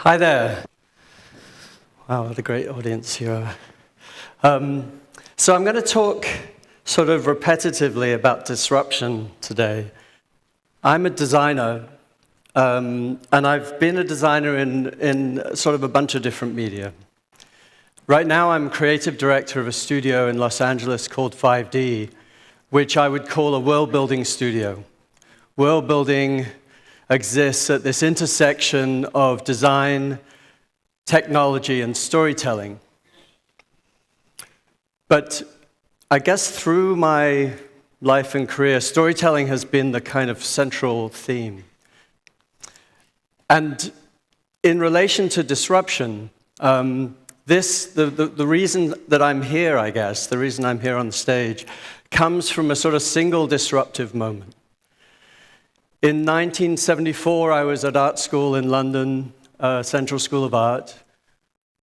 Hi there. Wow, what a great audience you are. So I'm going to talk sort of repetitively about disruption today. I'm a designer, and I've been a designer in sort of a bunch of different media. Right now I'm creative director of a studio in Los Angeles called 5D, which I would call a world-building studio. World-building exists at this intersection of design, technology, and storytelling. But I guess through my life and career, storytelling has been the kind of central theme. And in relation to disruption, the reason that I'm here, I guess, the reason I'm here on the stage, comes from a sort of single disruptive moment. In 1974, I was at art school in London, Central School of Art,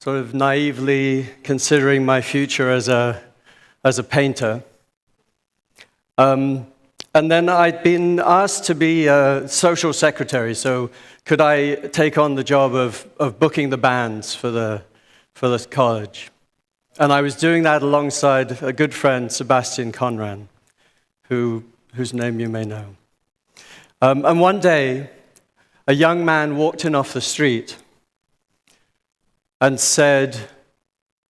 sort of naively considering my future as a painter. And then I'd been asked to be a social secretary, so could I take on the job of booking the bands for the college? And I was doing that alongside a good friend, Sebastian Conran, whose name you may know. And one day, a young man walked in off the street and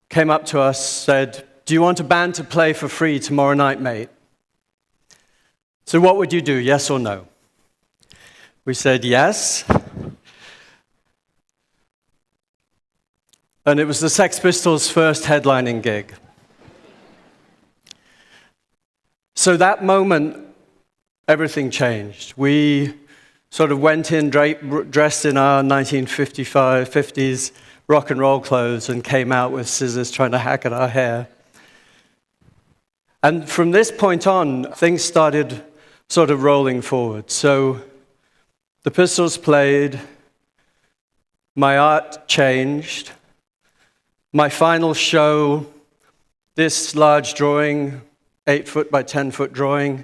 came up to us, said, "Do you want a band to play for free tomorrow night, mate?" So what would you do, yes or no? We said yes. And it was the Sex Pistols' first headlining gig. So that moment, everything changed. We sort of went in dressed in our 50s rock and roll clothes and came out with scissors trying to hack at our hair. And from this point on, things started sort of rolling forward. So the Pistols played, my art changed. My final show, this large drawing, 8-foot by 10-foot drawing,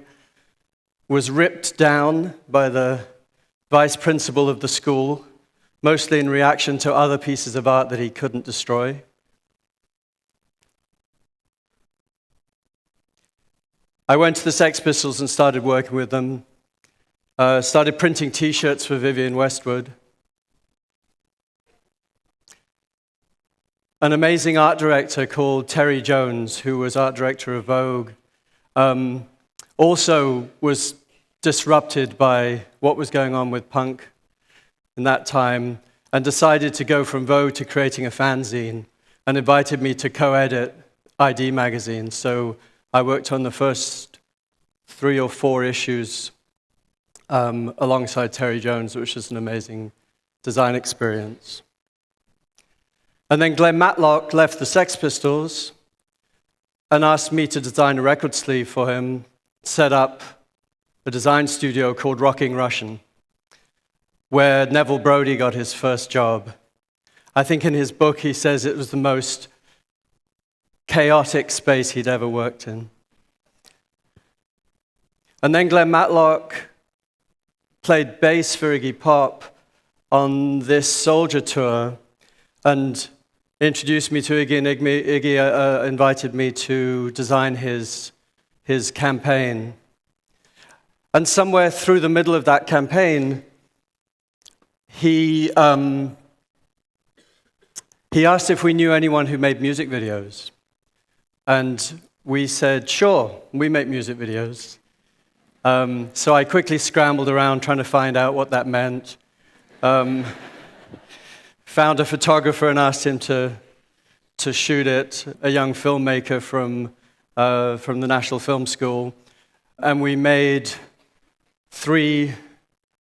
was ripped down by the vice principal of the school, mostly in reaction to other pieces of art that he couldn't destroy. I went to the Sex Pistols and started working with them, started printing T-shirts for Vivienne Westwood. An amazing art director called Terry Jones, who was art director of Vogue, also was disrupted by what was going on with punk in that time and decided to go from Vogue to creating a fanzine and invited me to co-edit ID magazine. So I worked on the first 3 or 4 issues alongside Terry Jones, which was an amazing design experience. And then Glenn Matlock left the Sex Pistols and asked me to design a record sleeve for him, set up a design studio called Rocking Russian, where Neville Brody got his first job. I think in his book he says it was the most chaotic space he'd ever worked in. And then Glenn Matlock played bass for Iggy Pop on this Soldier tour and introduced me to Iggy, and Iggy invited me to design his campaign. And somewhere through the middle of that campaign, he asked if we knew anyone who made music videos. And we said, sure, we make music videos. So I quickly scrambled around trying to find out what that meant. Found a photographer and asked him to shoot it, a young filmmaker from the National Film School. And we made 3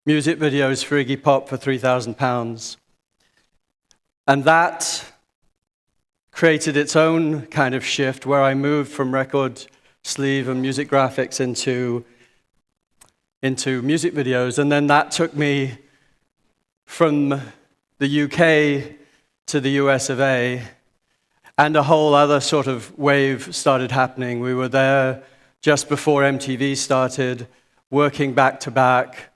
music videos for Iggy Pop for £3,000. And that created its own kind of shift where I moved from record sleeve and music graphics into music videos. And then that took me from the UK to the US of A, and a whole other sort of wave started happening. We were there just before MTV started, working back to back,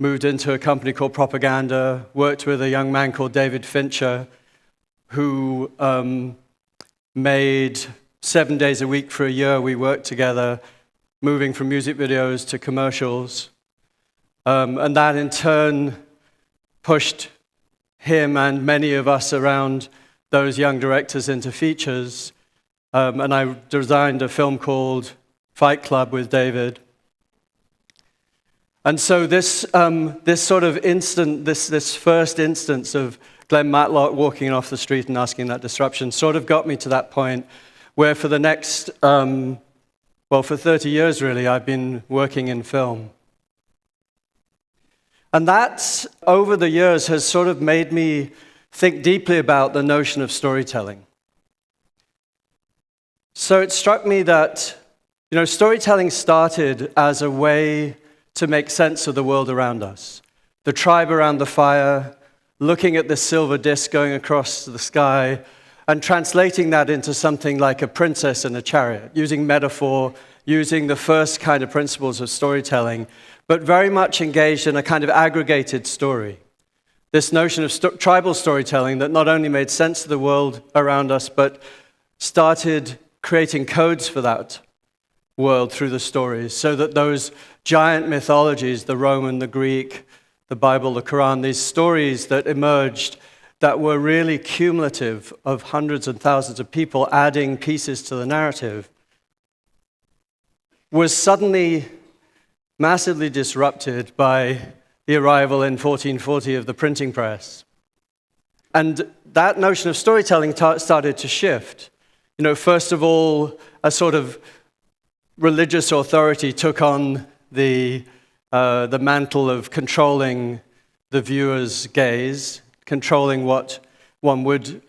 moved into a company called Propaganda, worked with a young man called David Fincher, who made 7 days a week for a year. We worked together, moving from music videos to commercials. And that in turn pushed him and many of us around those young directors into features. And I designed a film called Fight Club with David. And so this sort of this first instance of Glenn Matlock walking off the street and asking that disruption sort of got me to that point where for the next, for 30 years really, I've been working in film. And that, over the years, has sort of made me think deeply about the notion of storytelling. So it struck me that, storytelling started as a way to make sense of the world around us. The tribe around the fire, looking at the silver disk going across the sky, and translating that into something like a princess in a chariot, using metaphor, using the first kind of principles of storytelling, but very much engaged in a kind of aggregated story. This notion of tribal storytelling that not only made sense of the world around us, but started creating codes for that world through the stories, so that those giant mythologies, the Roman, the Greek, the Bible, the Quran, these stories that emerged that were really cumulative of hundreds and thousands of people adding pieces to the narrative, was suddenly massively disrupted by the arrival in 1440 of the printing press. And that notion of storytelling started to shift. First of all, a sort of religious authority took on the mantle of controlling the viewer's gaze, controlling what one would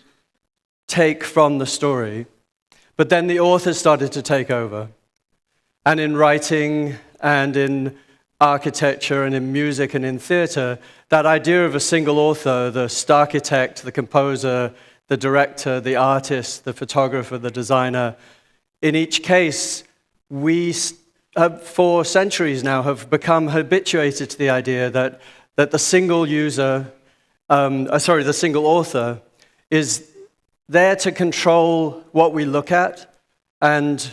take from the story. But then the authors started to take over. And in writing and in architecture and in music and in theater, that idea of a single author, the starchitect, the composer, the director, the artist, the photographer, the designer, in each case, we have, for centuries now, have become habituated to the idea that the single the single author is there to control what we look at and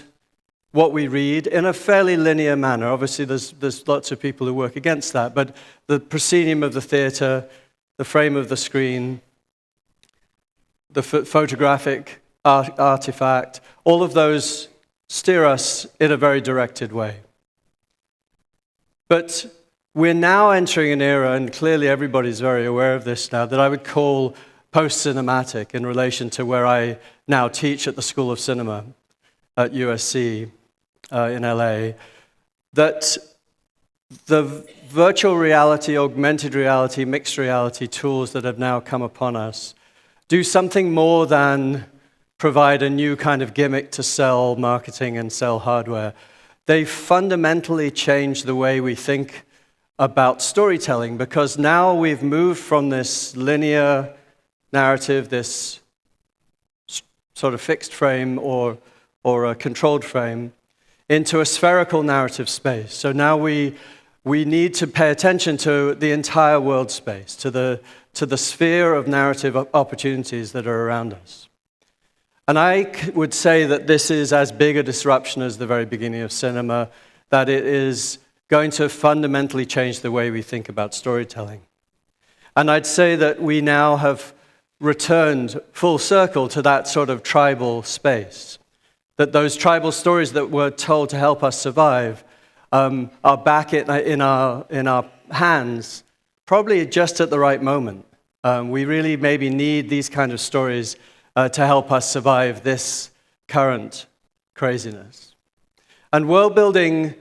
what we read in a fairly linear manner. Obviously, there's lots of people who work against that, but the proscenium of the theater, the frame of the screen, the photographic artifact, all of those steer us in a very directed way. But we're now entering an era, and clearly everybody's very aware of this now, that I would call post-cinematic in relation to where I now teach at the School of Cinema at USC in LA, that the virtual reality, augmented reality, mixed reality tools that have now come upon us do something more than provide a new kind of gimmick to sell marketing and sell hardware. They fundamentally change the way we think about storytelling, because now we've moved from this linear narrative, this sort of fixed frame or a controlled frame, into a spherical narrative space. So now we need to pay attention to the entire world space, to the sphere of narrative opportunities that are around us. And I would say that this is as big a disruption as the very beginning of cinema, that it is going to fundamentally change the way we think about storytelling. And I'd say that we now have returned full circle to that sort of tribal space, that those tribal stories that were told to help us survive are back in our hands, probably just at the right moment. We really maybe need these kind of stories to help us survive this current craziness. And world building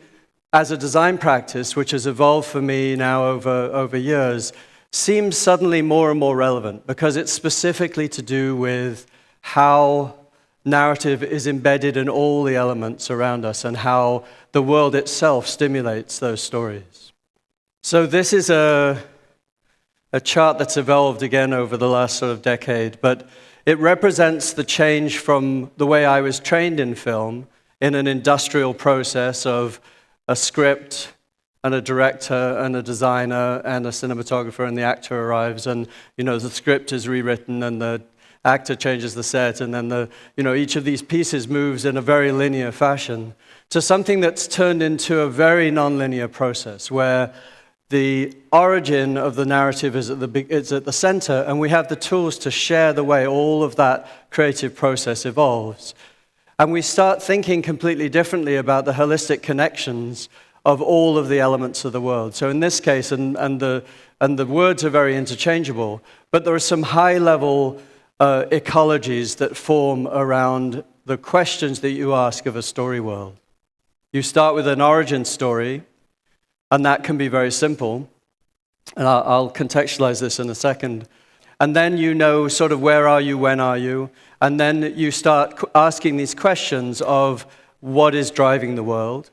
as a design practice, which has evolved for me now over years, seems suddenly more and more relevant because it's specifically to do with how narrative is embedded in all the elements around us and how the world itself stimulates those stories. So this is a chart that's evolved again over the last sort of decade, but it represents the change from the way I was trained in film, in an industrial process of a script, and a director and a designer and a cinematographer, and the actor arrives, and the script is rewritten, and the actor changes the set, and then each of these pieces moves in a very linear fashion to something that's turned into a very nonlinear process where the origin of the narrative is at the center, and we have the tools to share the way all of that creative process evolves. And we start thinking completely differently about the holistic connections of all of the elements of the world. So in this case, and the words are very interchangeable, but there are some high-level ecologies that form around the questions that you ask of a story world. You start with an origin story, and that can be very simple. And I'll contextualize this in a second. And then sort of where are you, when are you? And then you start asking these questions of what is driving the world.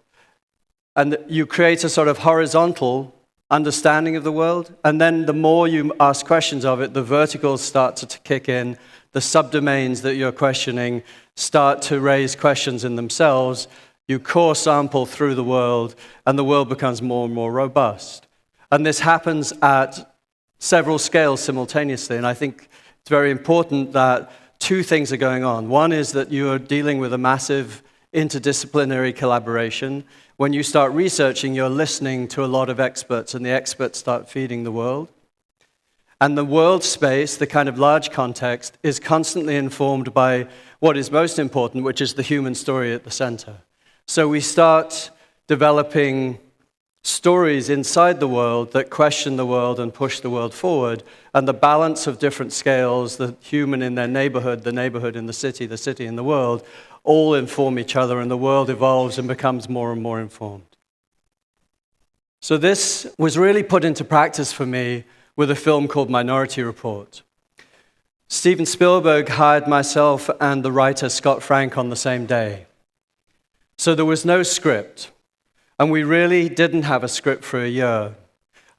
And you create a sort of horizontal understanding of the world. And then the more you ask questions of it, the verticals start to kick in. The subdomains that you're questioning start to raise questions in themselves. You core sample through the world, and the world becomes more and more robust. And this happens at several scales simultaneously. And I think it's very important that two things are going on. One is that you are dealing with a massive interdisciplinary collaboration. When you start researching, you're listening to a lot of experts, and the experts start feeding the world. And the world space, the kind of large context, is constantly informed by what is most important, which is the human story at the center. So we start developing stories inside the world that question the world and push the world forward, and the balance of different scales, the human in their neighborhood, the neighborhood in the city in the world, all inform each other, and the world evolves and becomes more and more informed. So this was really put into practice for me with a film called Minority Report. Steven Spielberg hired myself and the writer Scott Frank on the same day. So there was no script, and we really didn't have a script for a year.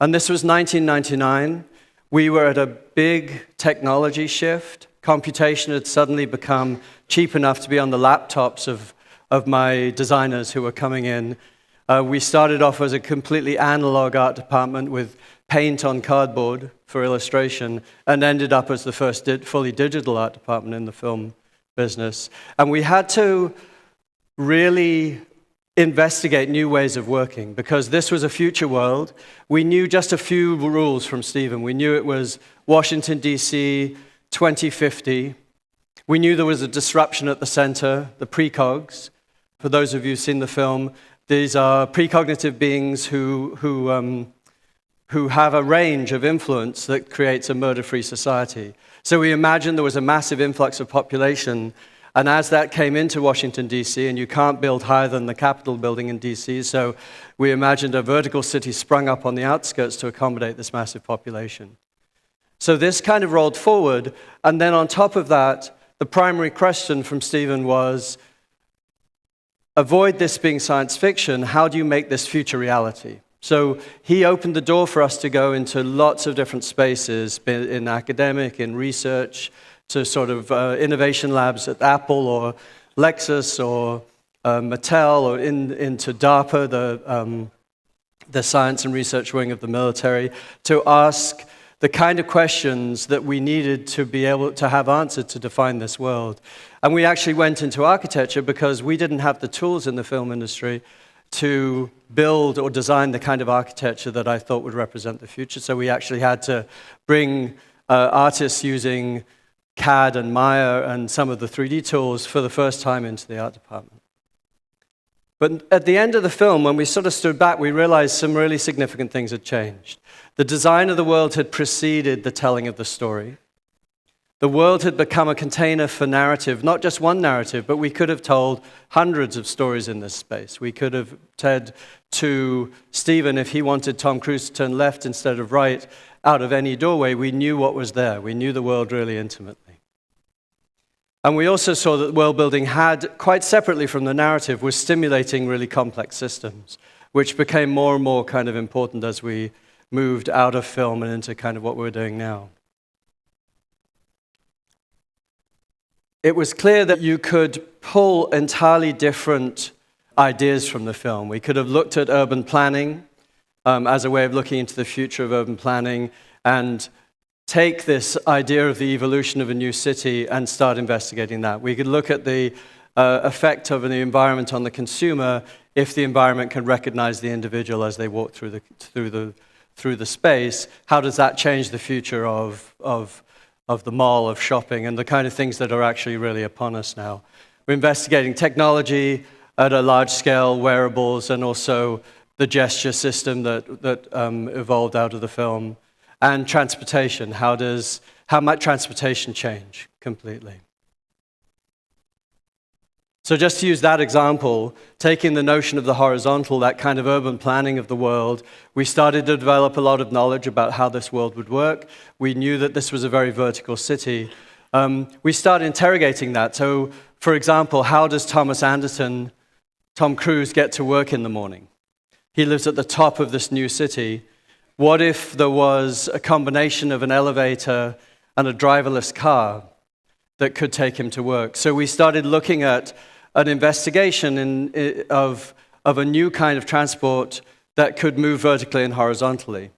And this was 1999. We were at a big technology shift. Computation had suddenly become cheap enough to be on the laptops of my designers who were coming in. We started off as a completely analog art department with paint on cardboard for illustration, and ended up as the first fully digital art department in the film business. And we had to really investigate new ways of working, because this was a future world. We knew just a few rules from Steven. We knew it was Washington, D.C., 2050. We knew there was a disruption at the center, the precogs. For those of you who've seen the film, these are precognitive beings who have a range of influence that creates a murder-free society. So we imagined there was a massive influx of population. And as that came into Washington, D.C., and you can't build higher than the Capitol building in D.C., so we imagined a vertical city sprung up on the outskirts to accommodate this massive population. So this kind of rolled forward, and then on top of that, the primary question from Steven was, avoid this being science fiction, how do you make this future reality? So he opened the door for us to go into lots of different spaces, in academic, in research, to sort of innovation labs at Apple or Lexus or Mattel, or into DARPA, the science and research wing of the military, to ask the kind of questions that we needed to be able to have answered to define this world. And we actually went into architecture because we didn't have the tools in the film industry to build or design the kind of architecture that I thought would represent the future. So we actually had to bring artists using CAD and Maya and some of the 3D tools for the first time into the art department. But at the end of the film, when we sort of stood back, we realized some really significant things had changed. The design of the world had preceded the telling of the story. The world had become a container for narrative, not just one narrative, but we could have told hundreds of stories in this space. We could have said to Steven, if he wanted Tom Cruise to turn left instead of right out of any doorway, we knew what was there. We knew the world really intimately. And we also saw that world building had, quite separately from the narrative, was stimulating really complex systems, which became more and more kind of important as we moved out of film and into kind of what we're doing now. It was clear that you could pull entirely different ideas from the film. We could have looked at urban planning, as a way of looking into the future of urban planning and take this idea of the evolution of a new city and start investigating that. We could look at the effect of the environment on the consumer if the environment can recognize the individual as they walk through the space. How does that change the future of the mall, of shopping, and the kind of things that are actually really upon us now? We're investigating technology at a large scale, wearables, and also the gesture system that evolved out of the film, and transportation. How might transportation change completely? So just to use that example, taking the notion of the horizontal, that kind of urban planning of the world, we started to develop a lot of knowledge about how this world would work. We knew that this was a very vertical city. We started interrogating that. So, for example, how does Tom Cruise, get to work in the morning? He lives at the top of this new city. What if there was a combination of an elevator and a driverless car that could take him to work? So we started looking at an investigation of a new kind of transport that could move vertically and horizontally.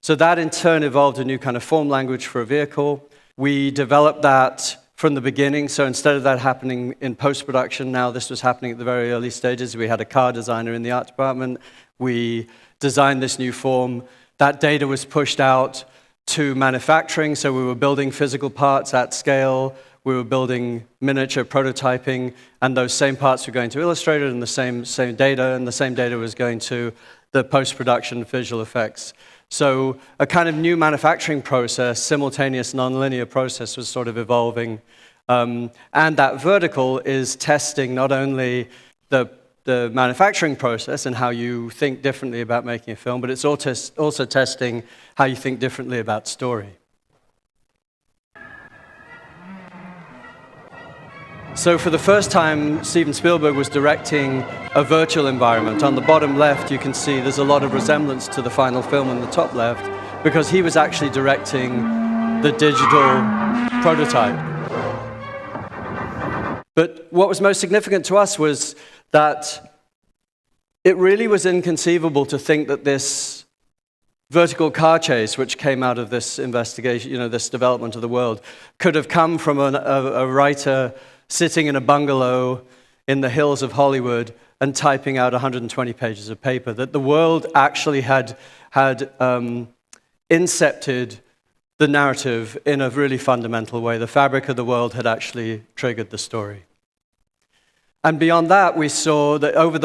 So that in turn evolved a new kind of form language for a vehicle. We developed that from the beginning, so instead of that happening in post-production, now this was happening at the very early stages. We had a car designer in the art department. We designed this new form. That data was pushed out to manufacturing, so we were building physical parts at scale. We were building miniature prototyping, and those same parts were going to Illustrator, and the same data, and the same data was going to the post-production visual effects. So a kind of new manufacturing process, simultaneous nonlinear process, was sort of evolving. And that vertical is testing not only the manufacturing process and how you think differently about making a film, but it's also testing how you think differently about story. So for the first time, Steven Spielberg was directing a virtual environment. On the bottom left, you can see there's a lot of resemblance to the final film on the top left, because he was actually directing the digital prototype. But what was most significant to us was that it really was inconceivable to think that this vertical car chase, which came out of this investigation, this development of the world, could have come from a writer sitting in a bungalow in the hills of Hollywood and typing out 120 pages of paper, that the world actually had incepted the narrative in a really fundamental way. The fabric of the world had actually triggered the story. And beyond that, we saw that over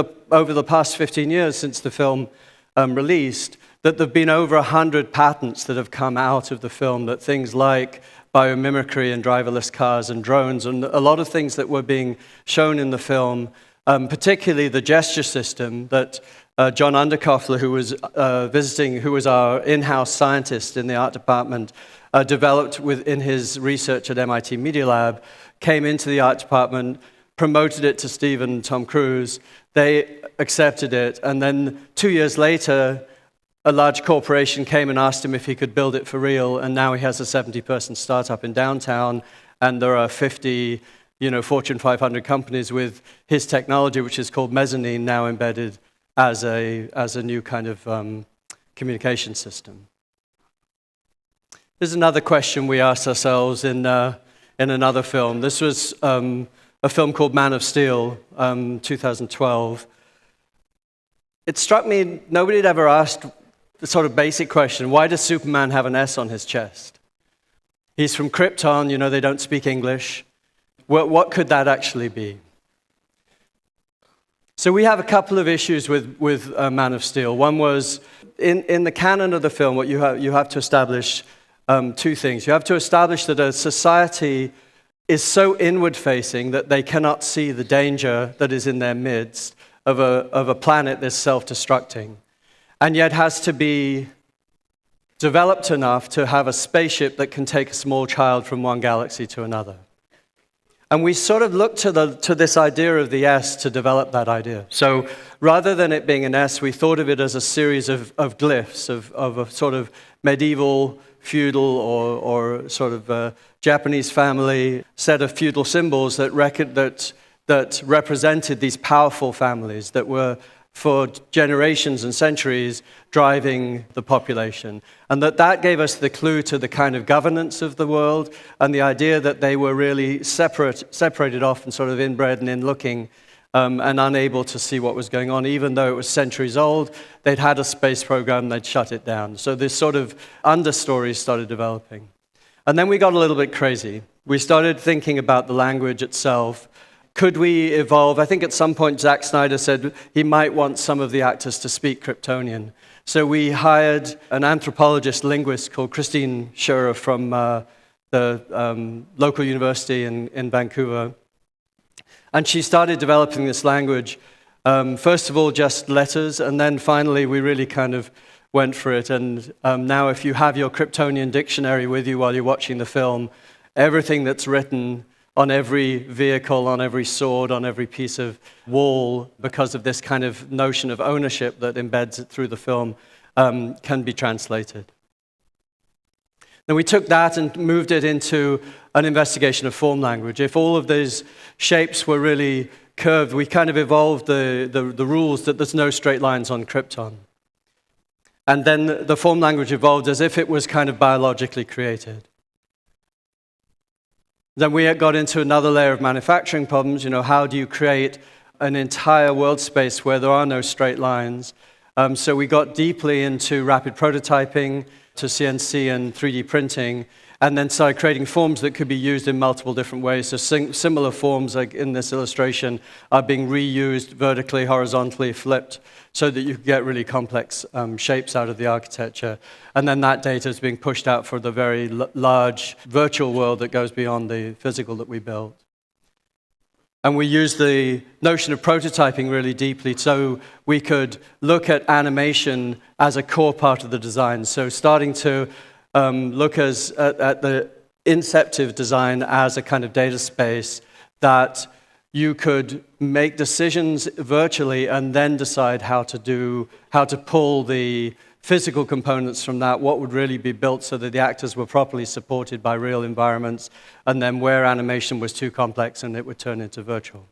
the past 15 years since the film released, that there have been over 100 patents that have come out of the film, that things like biomimicry and driverless cars and drones, and a lot of things that were being shown in the film, particularly the gesture system that John Underkoffler, who was our in-house scientist in the art department, developed in his research at MIT Media Lab, came into the art department, promoted it to Steve and Tom Cruise. They accepted it, and then 2 years later, a large corporation came and asked him if he could build it for real, and now he has a 70-person startup in downtown, and there are 50, Fortune 500 companies with his technology, which is called Mezzanine, now embedded as a new kind of communication system. There's another question we asked ourselves in another film. This was a film called Man of Steel, 2012. It struck me, nobody had ever asked the sort of basic question, why does Superman have an S on his chest? He's from Krypton, they don't speak English. What could that actually be? So we have a couple of issues with Man of Steel. One was, in the canon of the film, what you have to establish two things. You have to establish that a society is so inward-facing that they cannot see the danger that is in their midst of a planet that's self-destructing, and yet has to be developed enough to have a spaceship that can take a small child from one galaxy to another. And we sort of looked to this idea of the S to develop that idea. So rather than it being an S, we thought of it as a series of glyphs, of a sort of medieval, feudal, or sort of Japanese family set of feudal symbols that represented these powerful families that were for generations and centuries driving the population. And that gave us the clue to the kind of governance of the world and the idea that they were really separated off and sort of inbred and in-looking and unable to see what was going on. Even though it was centuries old, they'd had a space program, they'd shut it down. So this sort of understory started developing. And then we got a little bit crazy. We started thinking about the language itself. Could we evolve? I think at some point Zack Snyder said he might want some of the actors to speak Kryptonian. So we hired an anthropologist linguist called Christine Scherer from the local university in Vancouver. And she started developing this language, first of all just letters, and then finally we really kind of went for it. And now if you have your Kryptonian dictionary with you while you're watching the film, everything that's written on every vehicle, on every sword, on every piece of wall, because of this kind of notion of ownership that embeds it through the film, can be translated. Then we took that and moved it into an investigation of form language. If all of these shapes were really curved, we kind of evolved the rules that there's no straight lines on Krypton. And then the form language evolved as if it was kind of biologically created. Then we got into another layer of manufacturing problems. How do you create an entire world space where there are no straight lines? So we got deeply into rapid prototyping, to CNC and 3D printing, and then started creating forms that could be used in multiple different ways. So similar forms, like in this illustration, are being reused vertically, horizontally, flipped, so that you can get really complex shapes out of the architecture. And then that data is being pushed out for the very large virtual world that goes beyond the physical that we built. And we use the notion of prototyping really deeply so we could look at animation as a core part of the design. So starting to look at the inceptive design as a kind of data space that you could make decisions virtually and then decide how to pull the physical components from that, what would really be built so that the actors were properly supported by real environments, and then where animation was too complex and it would turn into virtual.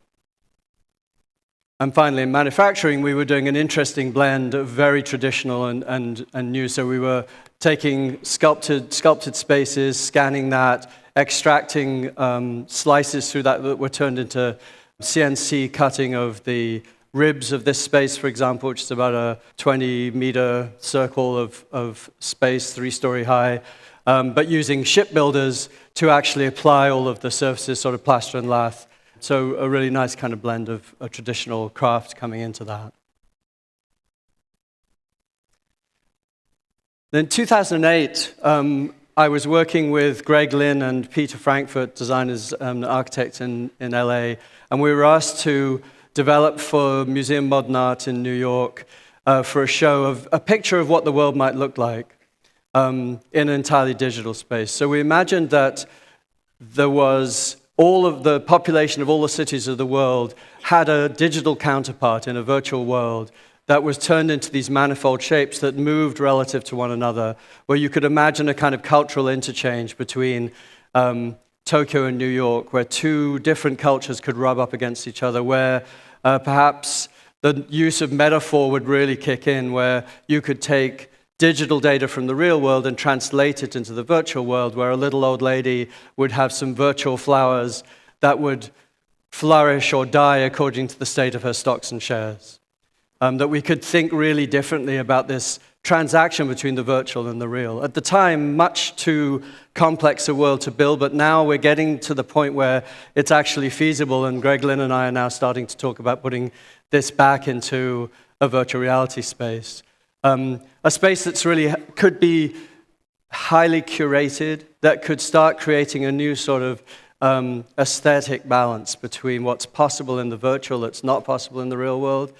And finally, in manufacturing, we were doing an interesting blend of very traditional and new. So we were taking sculpted spaces, scanning that, extracting slices through that were turned into CNC cutting of the ribs of this space, for example, which is about a 20-meter circle of space, 3-story high, but using shipbuilders to actually apply all of the surfaces, sort of plaster and lath. So a really nice kind of blend of a traditional craft coming into that. Then in 2008, I was working with Greg Lynn and Peter Frankfurt, designers and architects in LA, and we were asked to develop for Museum of Modern Art in New York for a show of a picture of what the world might look like in an entirely digital space. So we imagined that there was all of the population of all the cities of the world had a digital counterpart in a virtual world that was turned into these manifold shapes that moved relative to one another, where you could imagine a kind of cultural interchange between Tokyo and New York, where two different cultures could rub up against each other, where perhaps the use of metaphor would really kick in, where you could take digital data from the real world and translate it into the virtual world, where a little old lady would have some virtual flowers that would flourish or die according to the state of her stocks and shares. That we could think really differently about this transaction between the virtual and the real. At the time, much too complex a world to build, but now we're getting to the point where it's actually feasible, and Greg Lynn and I are now starting to talk about putting this back into a virtual reality space. A space that's really could be highly curated, that could start creating a new sort of aesthetic balance between what's possible in the virtual that's not possible in the real world,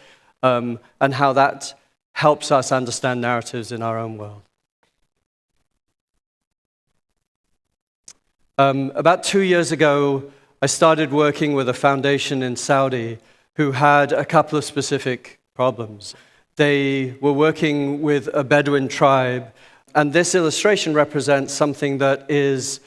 and how that helps us understand narratives in our own world. About 2 years ago, I started working with a foundation in Saudi who had a couple of specific problems. They were working with a Bedouin tribe, and this illustration represents something that it's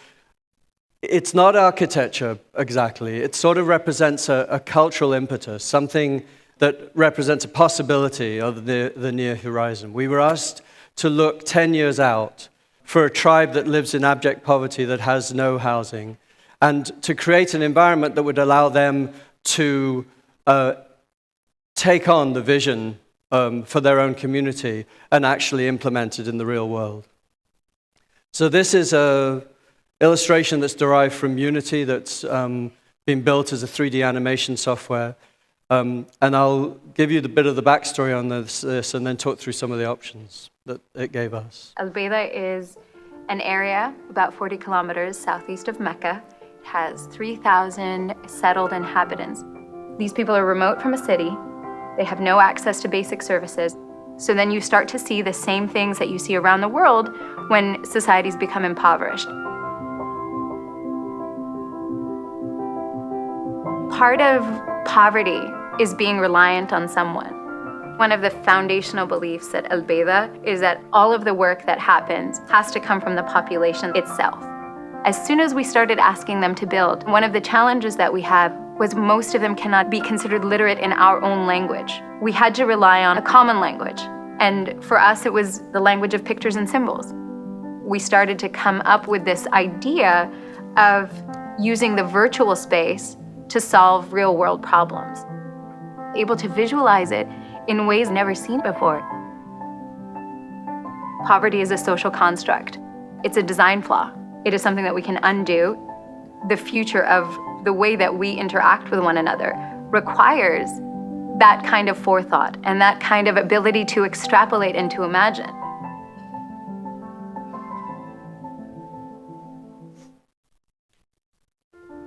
not architecture exactly. It sort of represents a cultural impetus, something that represents a possibility of the near horizon. We were asked to look 10 years out for a tribe that lives in abject poverty that has no housing, and to create an environment that would allow them to take on the vision for their own community and actually implement it in the real world. So this is an illustration that's derived from Unity that's been built as a 3D animation software. And I'll give you the bit of the backstory on this and then talk through some of the options that it gave us. Al-Bayda is an area about 40 kilometers southeast of Mecca. It has 3,000 settled inhabitants. These people are remote from a city. They have no access to basic services. So then you start to see the same things that you see around the world when societies become impoverished. Part of poverty is being reliant on someone. One of the foundational beliefs at Al-Bayda is that all of the work that happens has to come from the population itself. As soon as we started asking them to build, one of the challenges that we have was most of them cannot be considered literate in our own language. We had to rely on a common language. And for us, it was the language of pictures and symbols. We started to come up with this idea of using the virtual space to solve real-world problems, able to visualize it in ways never seen before. Poverty is a social construct. It's a design flaw. It is something that we can undo. The future of the way that we interact with one another requires that kind of forethought and that kind of ability to extrapolate and to imagine.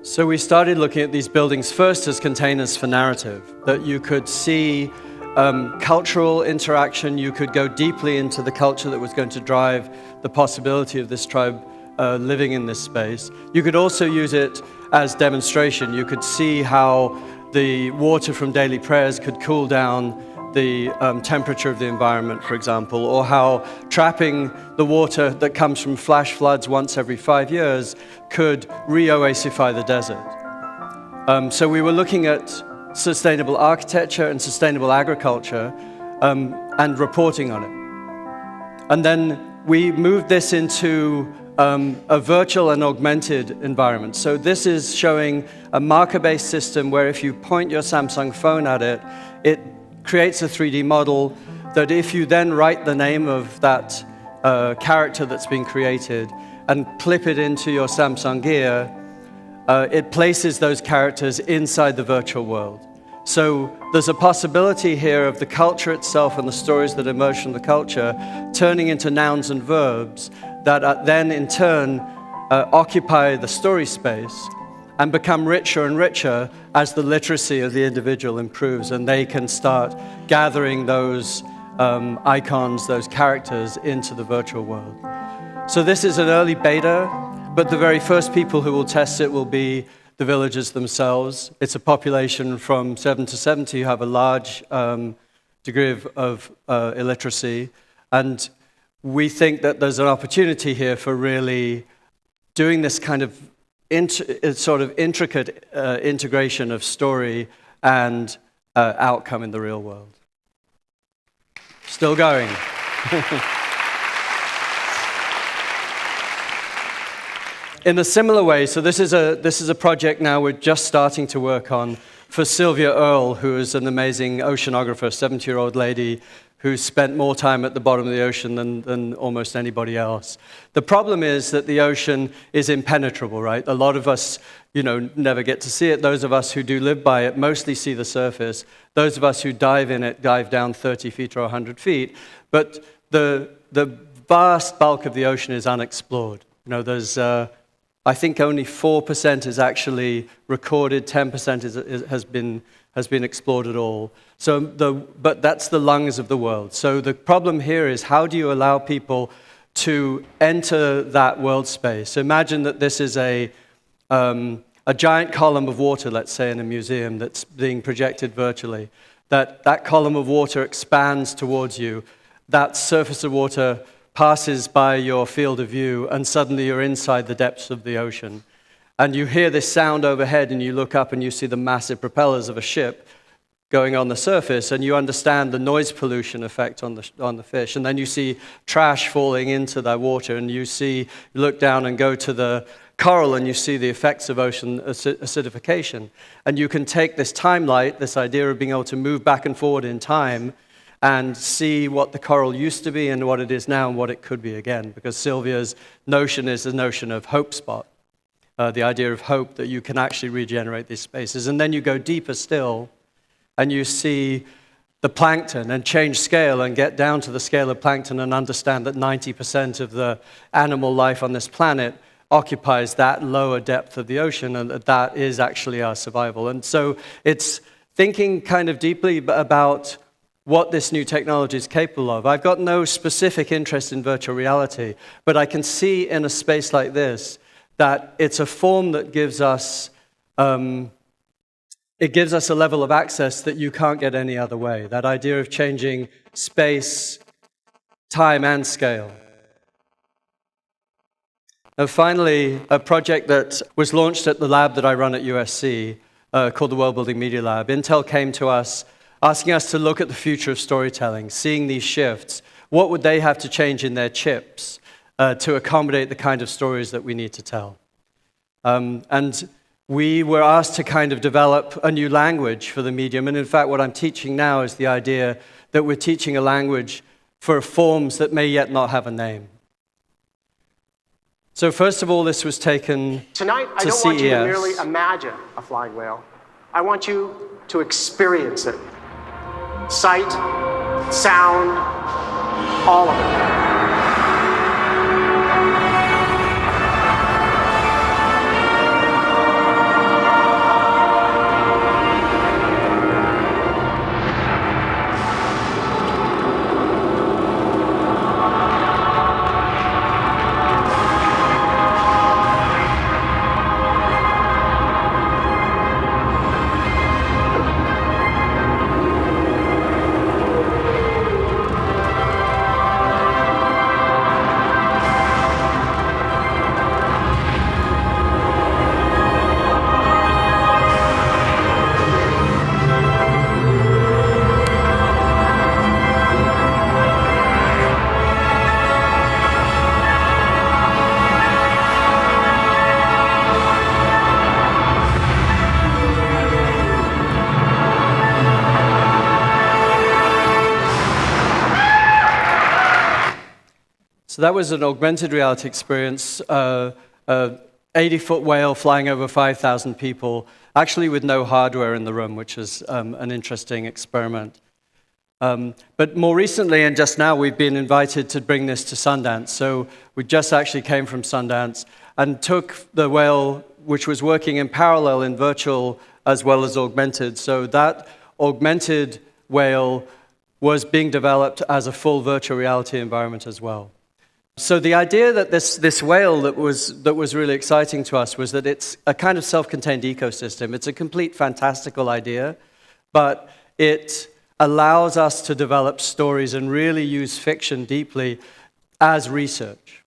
So we started looking at these buildings first as containers for narrative, that you could see cultural interaction, you could go deeply into the culture that was going to drive the possibility of this tribe living in this space. You could also use it as demonstration. You could see how the water from daily prayers could cool down the temperature of the environment, for example, or how trapping the water that comes from flash floods once every 5 years could re-oasify the desert. So we were looking at sustainable architecture and sustainable agriculture and reporting on it. And then we moved this into a virtual and augmented environment. So this is showing a marker-based system where if you point your Samsung phone at it, it creates a 3D model that if you then write the name of that character that's been created and clip it into your Samsung Gear, it places those characters inside the virtual world. So there's a possibility here of the culture itself and the stories that emerge from the culture turning into nouns and verbs that then in turn occupy the story space and become richer and richer as the literacy of the individual improves and they can start gathering those icons, those characters into the virtual world. So this is an early beta, but the very first people who will test it will be the villagers themselves. It's a population from 7 to 70 who have a large degree of illiteracy, and we think that there's an opportunity here for really doing this kind of sort of intricate integration of story and outcome in the real world. Still going. In a similar way, so this is a project now we're just starting to work on for Sylvia Earle, who is an amazing oceanographer, 70-year-old lady who's spent more time at the bottom of the ocean than almost anybody else. The problem is that the ocean is impenetrable, right? A lot of us, never get to see it. Those of us who do live by it mostly see the surface. Those of us who dive in it dive down 30 feet or 100 feet. But the vast bulk of the ocean is unexplored. There's I think only 4% is actually recorded, 10% has been explored at all. But that's the lungs of the world. So the problem here is how do you allow people to enter that world space? Imagine that this is a giant column of water, let's say in a museum, that's being projected virtually. That column of water expands towards you. That surface of water passes by your field of view, and suddenly you're inside the depths of the ocean. And you hear this sound overhead, and you look up and you see the massive propellers of a ship going on the surface, and you understand the noise pollution effect on the fish. And then you see trash falling into the water, and you look down and go to the coral, and you see the effects of ocean acidification. And you can take this time light, this idea of being able to move back and forward in time, and see what the coral used to be and what it is now and what it could be again. Because Sylvia's notion is the notion of hope spot, the idea of hope that you can actually regenerate these spaces. And then you go deeper still, and you see the plankton and change scale and get down to the scale of plankton and understand that 90% of the animal life on this planet occupies that lower depth of the ocean, and that is actually our survival. And so it's thinking kind of deeply about what this new technology is capable of. I've got no specific interest in virtual reality, but I can see in a space like this that it's a form that gives us it gives us a level of access that you can't get any other way. That idea of changing space, time, and scale. And finally, a project that was launched at the lab that I run at USC, called the World Building Media Lab. Intel came to us asking us to look at the future of storytelling, seeing these shifts. What would they have to change in their chips to accommodate the kind of stories that we need to tell? And we were asked to kind of develop a new language for the medium. And in fact, what I'm teaching now is the idea that we're teaching a language for forms that may yet not have a name. So first of all, this was taken Tonight, I to don't want you to CES. merely imagine a flying whale. I want you to experience it. Sight, sound, all of it. So that was an augmented reality experience, 80-foot whale flying over 5,000 people, actually with no hardware in the room, which is an interesting experiment. But more recently, and just now, we've been invited to bring this to Sundance. So we just actually came from Sundance and took the whale, which was working in parallel in virtual as well as augmented. So that augmented whale was being developed as a full virtual reality environment as well. So the idea that this whale that was really exciting to us was that it's a kind of self-contained ecosystem. It's a complete fantastical idea, but it allows us to develop stories and really use fiction deeply as research.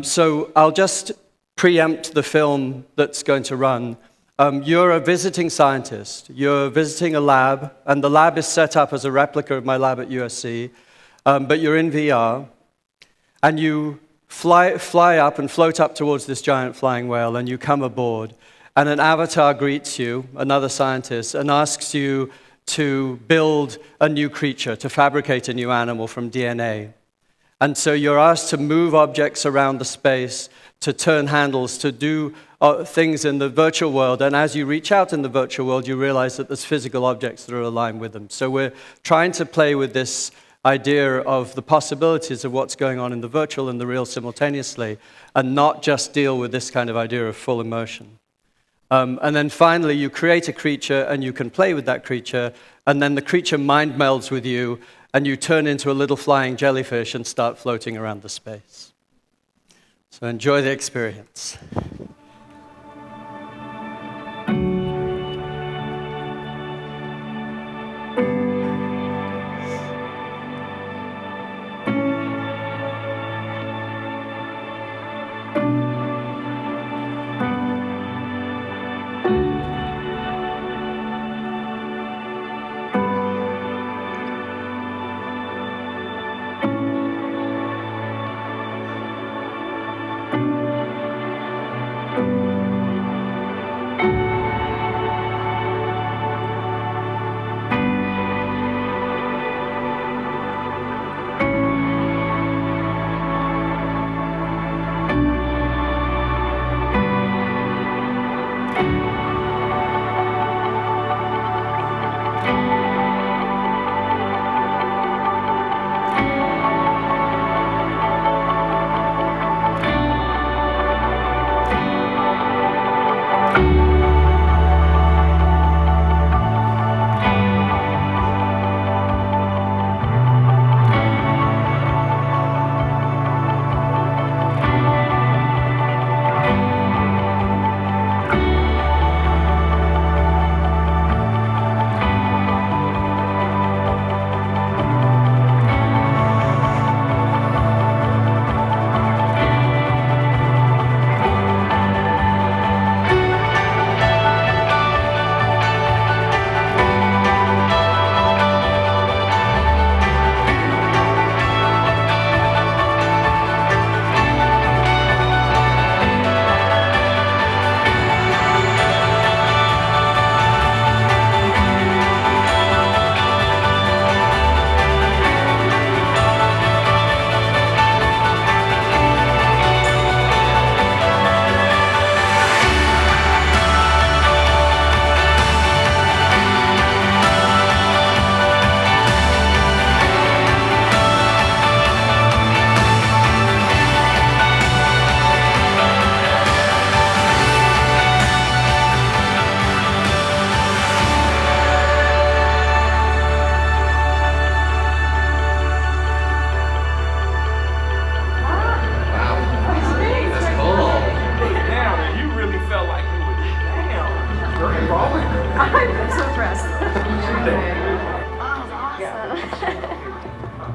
So I'll just preempt the film that's going to run. You're a visiting scientist. You're visiting a lab, and the lab is set up as a replica of my lab at USC, but you're in VR. And you fly up and float up towards this giant flying whale, and you come aboard. And an avatar greets you, another scientist, and asks you to build a new creature, to fabricate a new animal from DNA. And so you're asked to move objects around the space, to turn handles, to do things in the virtual world. And as you reach out in the virtual world, you realize that there's physical objects that are aligned with them. So we're trying to play with this idea of the possibilities of what's going on in the virtual and the real simultaneously, and not just deal with this kind of idea of full immersion. And then finally, you create a creature, and you can play with that creature, and then the creature mind melds with you, and you turn into a little flying jellyfish and start floating around the space. So enjoy the experience.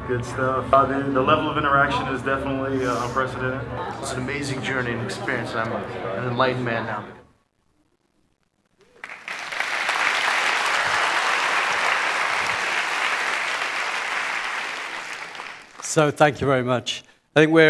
Good stuff. The level of interaction is definitely unprecedented. It's an amazing journey and experience. I'm an enlightened man now. So thank you very much. I think we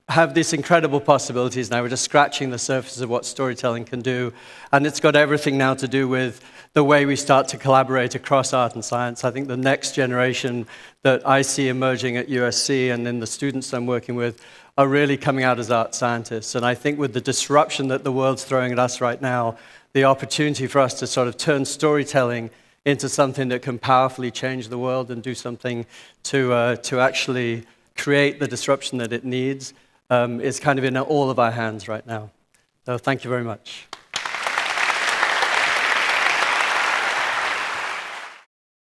have these incredible possibilities now. We're just scratching the surface of what storytelling can do. And it's got everything now to do with the way we start to collaborate across art and science. I think the next generation that I see emerging at USC and in the students I'm working with are really coming out as art scientists. And I think with the disruption that the world's throwing at us right now, the opportunity for us to sort of turn storytelling into something that can powerfully change the world and do something to actually create the disruption that it needs is kind of in all of our hands right now. So thank you very much.